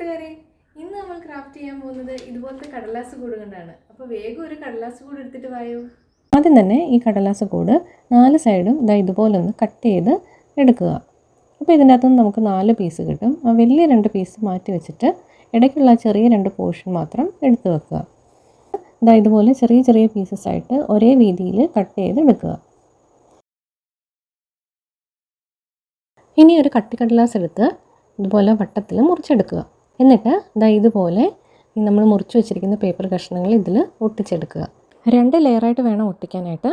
കൂട്ടുകാരെ, ഇന്ന് നമ്മൾ ക്രാഫ്റ്റ് ചെയ്യാൻ പോകുന്നത് ഇതുപോലത്തെ കടലാസ് കൂട് കൊണ്ടാണ്. അപ്പോൾ വേഗം ഒരു കടലാസ് കൂട് എടുത്തിട്ട് വായോ. ആദ്യം തന്നെ ഈ കടലാസ് കൂട് 4 സൈഡും ഇതുപോലെ ഒന്ന് കട്ട് ചെയ്ത് എടുക്കുക. അപ്പോൾ ഇതിൻ്റെ അകത്തുനിന്ന് നമുക്ക് 4 പീസ് കിട്ടും. ആ വലിയ 2 പീസ് മാറ്റി വെച്ചിട്ട് ഇടയ്ക്കുള്ള ചെറിയ 2 പോർഷൻ മാത്രം എടുത്ത് വെക്കുക. ഇതുപോലെ ചെറിയ ചെറിയ പീസസ് ആയിട്ട് ഒരേ വീതിയിൽ കട്ട് ചെയ്ത് എടുക്കുക. ഇനി ഒരു കട്ടി കടലാസ് എടുത്ത് ഇതുപോലെ വട്ടത്തിൽ മുറിച്ചെടുക്കുക. എന്നിട്ട് ഇതുപോലെ നമ്മൾ മുറിച്ച് വെച്ചിരിക്കുന്ന പേപ്പർ കഷ്ണങ്ങൾ ഇതിൽ ഒട്ടിച്ചെടുക്കുക. 2 ലെയറായിട്ട് വേണം ഒട്ടിക്കാനായിട്ട്.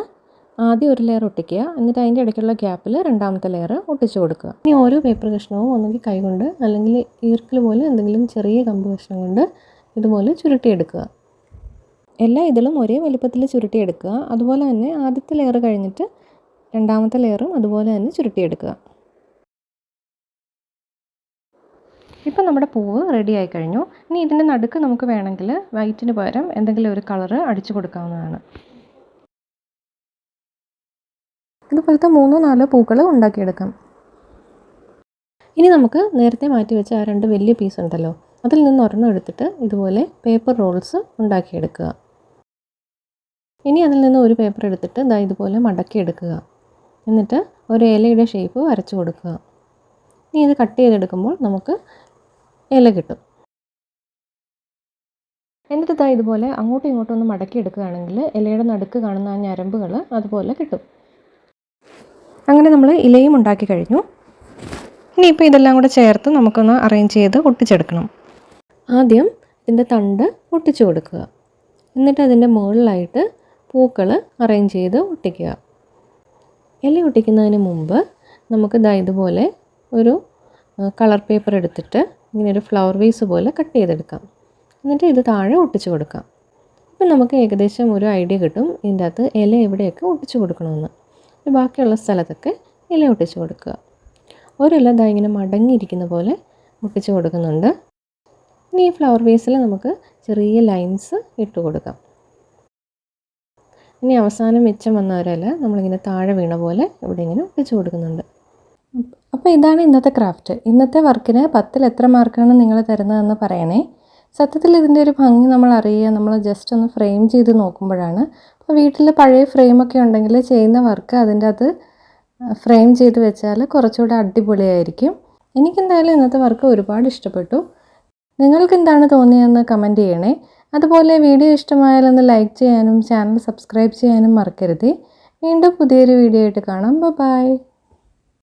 ആദ്യം ഒരു ലെയർ ഒട്ടിക്കുക, എന്നിട്ട് അതിൻ്റെ ഇടയ്ക്കുള്ള ഗ്യാപ്പിൽ രണ്ടാമത്തെ ലെയർ ഒട്ടിച്ചു കൊടുക്കുക. ഇനി ഓരോ പേപ്പർ കഷ്ണവും ഒന്നുകിൽ കൈകൊണ്ട് അല്ലെങ്കിൽ ഈർക്കിൽ പോലെ എന്തെങ്കിലും ചെറിയ കമ്പ് കഷ്ണം കൊണ്ട് ഇതുപോലെ ചുരുട്ടിയെടുക്കുക. എല്ലാ ഇതിലും ഒരേ വലുപ്പത്തിൽ ചുരുട്ടിയെടുക്കുക. അതുപോലെ തന്നെ ആദ്യത്തെ ലെയർ കഴിഞ്ഞിട്ട് രണ്ടാമത്തെ ലെയറും അതുപോലെ തന്നെ ചുരുട്ടിയെടുക്കുക. ഇപ്പോൾ നമ്മുടെ പൂവ് റെഡി ആയി കഴിഞ്ഞു. ഇനി ഇതിൻ്റെ നടുക്ക് നമുക്ക് വേണമെങ്കിൽ വൈറ്റിന് പകരം എന്തെങ്കിലും ഒരു കളറ് അടിച്ചു കൊടുക്കാവുന്നതാണ്. ഇതുപോലത്തെ 3-4 പൂക്കൾ ഉണ്ടാക്കിയെടുക്കാം. ഇനി നമുക്ക് നേരത്തെ മാറ്റി വെച്ച ആ 2 വലിയ പീസ് ഉണ്ടല്ലോ, അതിൽ നിന്ന് ഒരെണ്ണം എടുത്തിട്ട് ഇതുപോലെ പേപ്പർ റോൾസ് ഉണ്ടാക്കിയെടുക്കുക. ഇനി അതിൽ നിന്ന് ഒരു പേപ്പർ എടുത്തിട്ട് ഇതുപോലെ മടക്കിയെടുക്കുക. എന്നിട്ട് ഒരു ഇലയുടെ ഷേപ്പ് വരച്ചു കൊടുക്കുക. ഇനി ഇത് കട്ട് ചെയ്തെടുക്കുമ്പോൾ നമുക്ക് ഇല കിട്ടും. എന്നിട്ട് ഇതുപോലെ അങ്ങോട്ടും ഇങ്ങോട്ടും ഒന്ന് മടക്കി എടുക്കുകയാണെങ്കിൽ ഇലയുടെ നടുക്ക് കാണുന്ന ആ ഞരമ്പുകൾ അതുപോലെ കിട്ടും. അങ്ങനെ നമ്മൾ ഇലയും ഉണ്ടാക്കി കഴിഞ്ഞു. ഇനിയിപ്പോൾ ഇതെല്ലാം കൂടെ ചേർത്ത് നമുക്കൊന്ന് അറേഞ്ച് ചെയ്ത് ഒട്ടിച്ചെടുക്കണം. ആദ്യം ഇതിൻ്റെ തണ്ട് ഒട്ടിച്ചു കൊടുക്കുക. എന്നിട്ട് അതിൻ്റെ മുകളിലായിട്ട് പൂക്കൾ അറേഞ്ച് ചെയ്ത് ഒട്ടിക്കുക. ഇല ഒട്ടിക്കുന്നതിന് മുമ്പ് നമുക്ക് ഇതുപോലെ ഒരു കളർ പേപ്പർ എടുത്തിട്ട് ഇങ്ങനെ ഒരു ഫ്ലവർ വേസ് പോലെ കട്ട് ചെയ്തെടുക്കാം. എന്നിട്ട് ഇത് താഴെ ഒട്ടിച്ചു കൊടുക്കാം. അപ്പം നമുക്ക് ഏകദേശം ഒരു ഐഡിയ കിട്ടും ഇതിൻ്റെ അകത്ത് ഇല എവിടെയൊക്കെ ഒട്ടിച്ചു കൊടുക്കണമെന്ന്. ബാക്കിയുള്ള സ്ഥലത്തൊക്കെ ഇല ഒട്ടിച്ചു കൊടുക്കുക. ഒരില ഇങ്ങനെ മടങ്ങിയിരിക്കുന്ന പോലെ ഒട്ടിച്ചു കൊടുക്കുന്നുണ്ട്. ഇനി ഈ ഫ്ലവർ വേസിൽ നമുക്ക് ചെറിയ ലൈൻസ് ഇട്ട് കൊടുക്കാം. ഇനി അവസാനം മിച്ചം വന്ന ഒരില നമ്മളിങ്ങനെ താഴെ വീണ പോലെ ഇവിടെ ഇങ്ങനെ ഒട്ടിച്ചു കൊടുക്കുന്നുണ്ട്. അപ്പോൾ ഇതാണ് ഇന്നത്തെ ക്രാഫ്റ്റ്. ഇന്നത്തെ വർക്കിന് 10ൽ എത്ര മാർക്കാണ് നിങ്ങൾ തരുന്നതെന്ന് പറയണേ. സത്യത്തിൽ ഇതിൻ്റെ ഒരു ഭംഗി നമ്മൾ അറിയുക നമ്മൾ ജസ്റ്റ് ഒന്ന് ഫ്രെയിം ചെയ്ത് നോക്കുമ്പോഴാണ്. അപ്പോൾ വീട്ടിൽ പഴയ ഫ്രെയിമൊക്കെ ഉണ്ടെങ്കിൽ ചെയ്യുന്ന വർക്ക് അതിൻ്റെ അത് ഫ്രെയിം ചെയ്ത് വെച്ചാൽ കുറച്ചുകൂടെ അടിപൊളിയായിരിക്കും. എനിക്കെന്തായാലും ഇന്നത്തെ വർക്ക് ഒരുപാട് ഇഷ്ടപ്പെട്ടു. നിങ്ങൾക്ക് എന്താണ് തോന്നിയതെന്ന് കമൻറ്റ് ചെയ്യണേ. അതുപോലെ വീഡിയോ ഇഷ്ടമായാലൊന്ന് ലൈക്ക് ചെയ്യാനും ചാനൽ സബ്സ്ക്രൈബ് ചെയ്യാനും മറക്കരുത്. വീണ്ടും പുതിയൊരു വീഡിയോ ആയിട്ട് കാണാം. ബൈ.